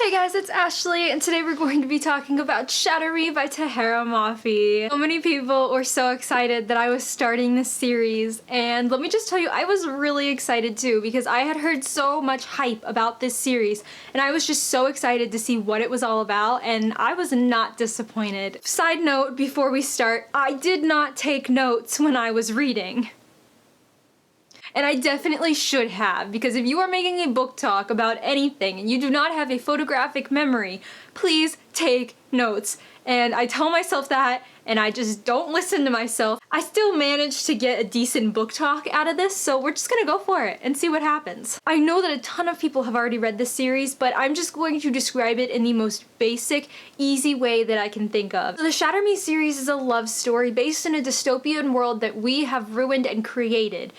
Hey guys, it's Ashley, and today we're going to be talking about Shatter Me by Tahereh Mafi. So many people were so excited that I was starting this series, and let me just tell you, I was really excited too, because I had heard so much hype about this series, and I was just so excited to see what it was all about, and I was not disappointed. Side note before we start, I did not take notes when I was reading. And I definitely should have, because if you are making a book talk about anything and you do not have a photographic memory, please take notes. And I tell myself that, and I just don't listen to myself. I still managed to get a decent book talk out of this, so we're just gonna go for it and see what happens. I know that a ton of people have already read this series, but I'm just going to describe it in the most basic, easy way that I can think of. So the Shatter Me series is a love story based in a dystopian world that we have ruined and created.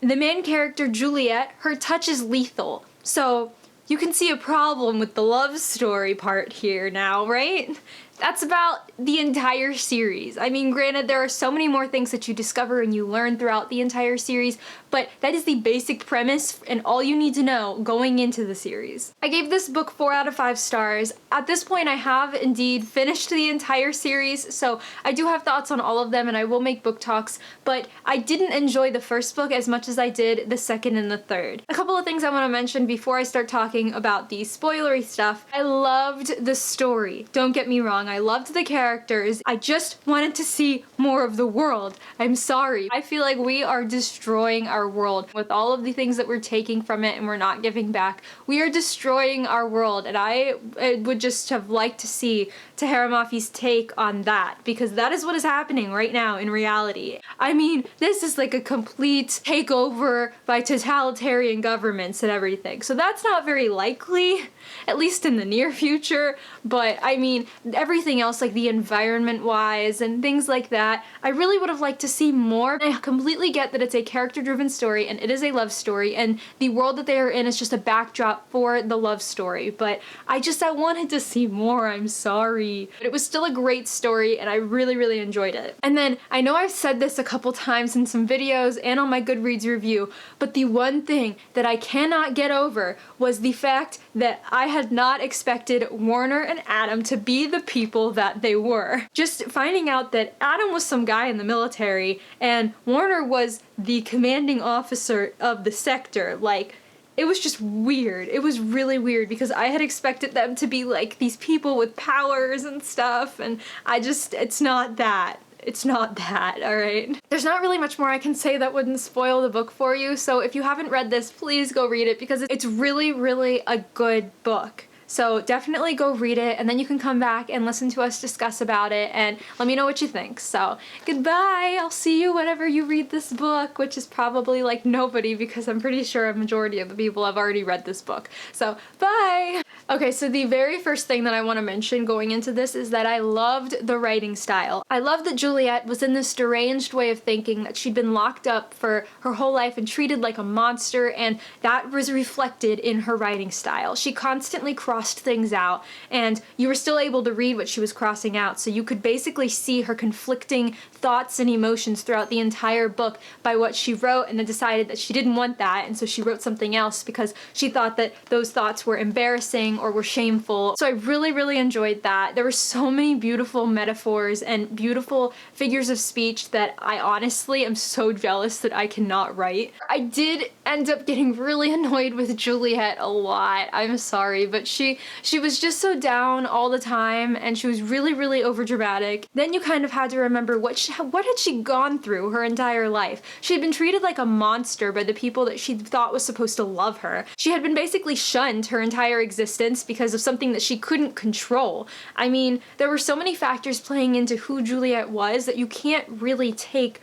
The main character, Juliet, her touch is lethal, so you can see a problem with the love story part here now, right? That's about the entire series. I mean, granted, there are so many more things that you discover and you learn throughout the entire series, but that is the basic premise and all you need to know going into the series. I gave this book 4 out of 5 stars. At this point, I have indeed finished the entire series, so I do have thoughts on all of them and I will make book talks, but I didn't enjoy the first book as much as I did the second and the third. A couple of things I want to mention before I start talking about the spoilery stuff. I loved the story. Don't get me wrong. I loved the characters. I just wanted to see more of the world. I'm sorry. I feel like we are destroying our world with all of the things that we're taking from it and we're not giving back. We are destroying our world, and I would just have liked to see Tahereh Mafi's take on that, because that is what is happening right now in reality. I mean, this is like a complete takeover by totalitarian governments and everything. So that's not very likely, at least in the near future, but I mean, everything else, like the environment-wise and things like that, I really would have liked to see more. I completely get that it's a character-driven story and it is a love story, and the world that they are in is just a backdrop for the love story, but I wanted to see more, I'm sorry. But it was still a great story and I really, really enjoyed it. And then, I know I've said this a couple times in some videos and on my Goodreads review, but the one thing that I cannot get over was the fact that I had not expected Warner and Adam to be the people that they were. Just finding out that Adam was some guy in the military and Warner was the commanding officer of the sector, like, it was just weird. It was really weird because I had expected them to be like these people with powers and stuff, and it's not that. It's not that, alright? There's not really much more I can say that wouldn't spoil the book for you, so if you haven't read this, please go read it because it's really, really a good book. So definitely go read it, and then you can come back and listen to us discuss about it and let me know what you think. So goodbye, I'll see you whenever you read this book, which is probably like nobody because I'm pretty sure a majority of the people have already read this book. So bye! Okay, so the very first thing that I want to mention going into this is that I loved the writing style. I loved that Juliet was in this deranged way of thinking that she'd been locked up for her whole life and treated like a monster, and that was reflected in her writing style. She constantly crossed things out, and you were still able to read what she was crossing out, so you could basically see her conflicting thoughts and emotions throughout the entire book by what she wrote, and then decided that she didn't want that, and so she wrote something else because she thought that those thoughts were embarrassing or were shameful. So I really, really enjoyed that. There were so many beautiful metaphors and beautiful figures of speech that I honestly am so jealous that I cannot write. I did end up getting really annoyed with Juliet a lot. I'm sorry, but she was just so down all the time, and she was really, really overdramatic. Then you kind of had to remember what had she gone through her entire life. She had been treated like a monster by the people that she thought was supposed to love her. She had been basically shunned her entire existence because of something that she couldn't control. I mean, there were so many factors playing into who Juliet was that you can't really take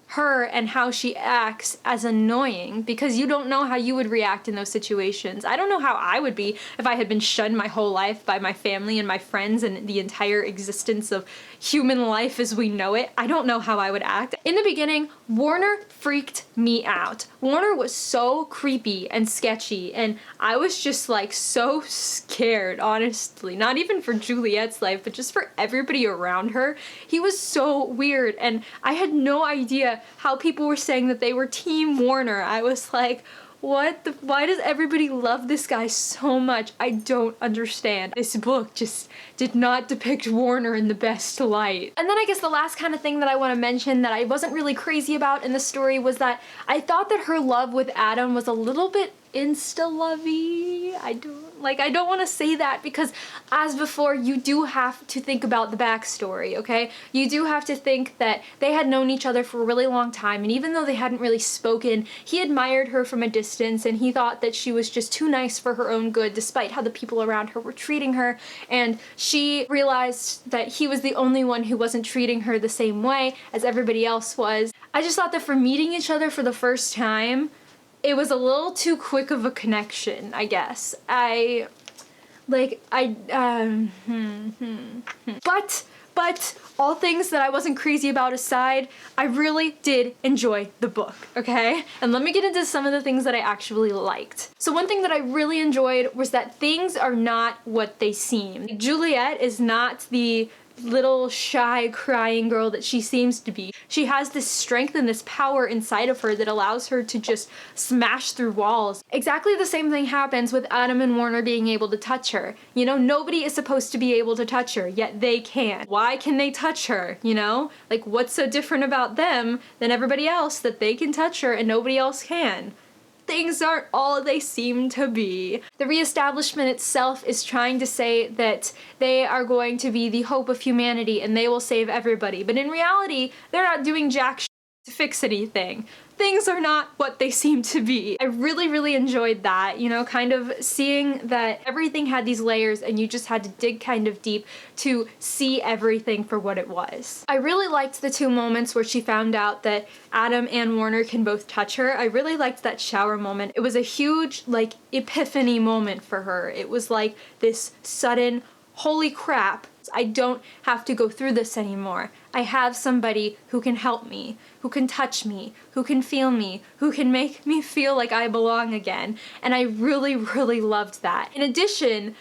her and how she acts as annoying because you don't know how you would react in those situations. I don't know how I would be if I had been shunned my whole life by my family and my friends and the entire existence of human life as we know it. I don't know how I would act. In the beginning, Warner freaked me out. Warner was so creepy and sketchy, and I was just like so scared, honestly. Not even for Juliet's life, but just for everybody around her. He was so weird, and I had no idea how people were saying that they were Team Warner. I was like, why does everybody love this guy so much? I don't understand. This book just did not depict Warner in the best light. And then I guess the last kind of thing that I want to mention that I wasn't really crazy about in the story was that I thought that her love with Adam was a little bit insta-lovey. I don't want to say that because, as before, you do have to think about the backstory, okay? You do have to think that they had known each other for a really long time, and even though they hadn't really spoken, he admired her from a distance, and he thought that she was just too nice for her own good, despite how the people around her were treating her, and she realized that he was the only one who wasn't treating her the same way as everybody else was. I just thought that for meeting each other for the first time, it was a little too quick of a connection, I guess. But all things that I wasn't crazy about aside, I really did enjoy the book, okay? And let me get into some of the things that I actually liked. So one thing that I really enjoyed was that things are not what they seem. Juliet is not the little shy crying girl that she seems to be. She has this strength and this power inside of her that allows her to just smash through walls. Exactly the same thing happens with Adam and Warner being able to touch her. You know, nobody is supposed to be able to touch her, yet they can. Why can they touch her, you know? Like, what's so different about them than everybody else that they can touch her and nobody else can? Things aren't all they seem to be. The reestablishment itself is trying to say that they are going to be the hope of humanity and they will save everybody. But in reality, they're not doing jack shit to fix anything. Things are not what they seem to be. I really, really enjoyed that, you know, kind of seeing that everything had these layers and you just had to dig kind of deep to see everything for what it was. I really liked the two moments where she found out that Adam and Warner can both touch her. I really liked that shower moment. It was a huge, like, epiphany moment for her. It was like this sudden, holy crap, I don't have to go through this anymore. I have somebody who can help me, who can touch me, who can feel me, who can make me feel like I belong again. And I really, really loved that. In addition,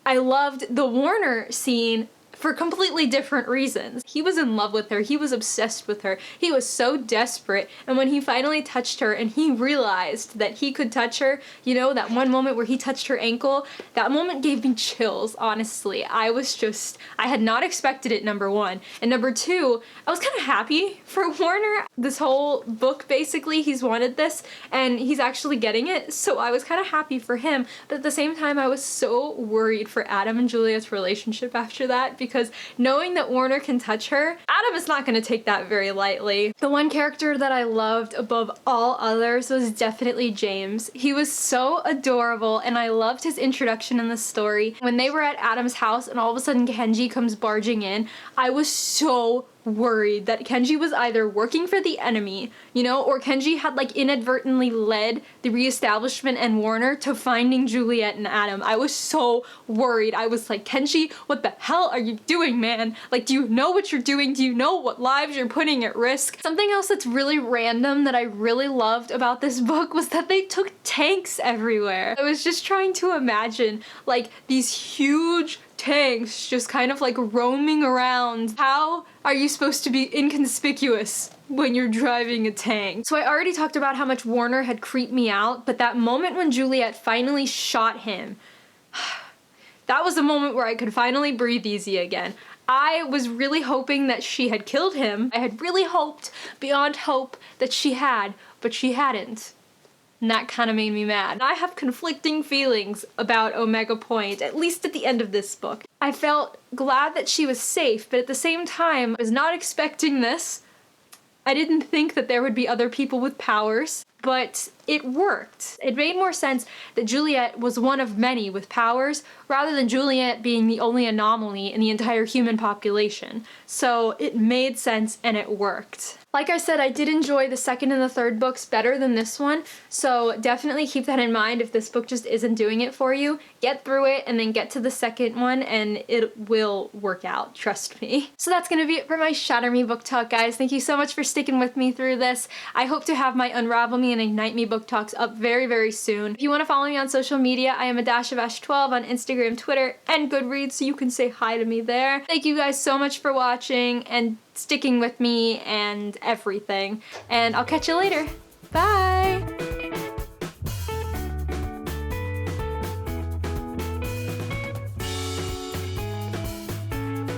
I loved the Warner scene for completely different reasons. He was in love with her. He was obsessed with her. He was so desperate. And when he finally touched her and he realized that he could touch her, you know, that one moment where he touched her ankle, that moment gave me chills, honestly. I had not expected it, number one. And number two, I was kind of happy for Warner. This whole book, basically, he's wanted this and he's actually getting it. So I was kind of happy for him. But at the same time, I was so worried for Adam and Juliet's relationship after that, because knowing that Warner can touch her, Adam is not going to take that very lightly. The one character that I loved above all others was definitely James. He was so adorable and I loved his introduction in the story. When they were at Adam's house and all of a sudden Kenji comes barging in, I was so worried that Kenji was either working for the enemy, you know, or Kenji had like inadvertently led the reestablishment and Warner to finding Juliet and Adam. I was so worried. I was like, Kenji, what the hell are you doing, man? Like, do you know what you're doing? Do you know what lives you're putting at risk? Something else that's really random that I really loved about this book was that they took tanks everywhere. I was just trying to imagine like these huge tanks just kind of like roaming around. How are you supposed to be inconspicuous when you're driving a tank? So I already talked about how much Warner had creeped me out, but that moment when Juliet finally shot him, that was the moment where I could finally breathe easy again. I was really hoping that she had killed him. I had really hoped beyond hope that she had, but she hadn't. And that kind of made me mad. I have conflicting feelings about Omega Point, at least at the end of this book. I felt glad that she was safe, but at the same time, I was not expecting this. I didn't think that there would be other people with powers, but it worked. It made more sense that Juliet was one of many with powers, rather than Juliet being the only anomaly in the entire human population. So it made sense and it worked. Like I said, I did enjoy the second and the third books better than this one, so definitely keep that in mind if this book just isn't doing it for you. Get through it and then get to the second one and it will work out, trust me. So that's gonna be it for my Shatter Me book talk, guys. Thank you so much for sticking with me through this. I hope to have my Unravel Me and Ignite Me book talks up very, very soon. If you want to follow me on social media, I am a-of-ash12 on Instagram, Twitter, and Goodreads, so you can say hi to me there. Thank you guys so much for watching and sticking with me and everything, and I'll catch you later. Bye!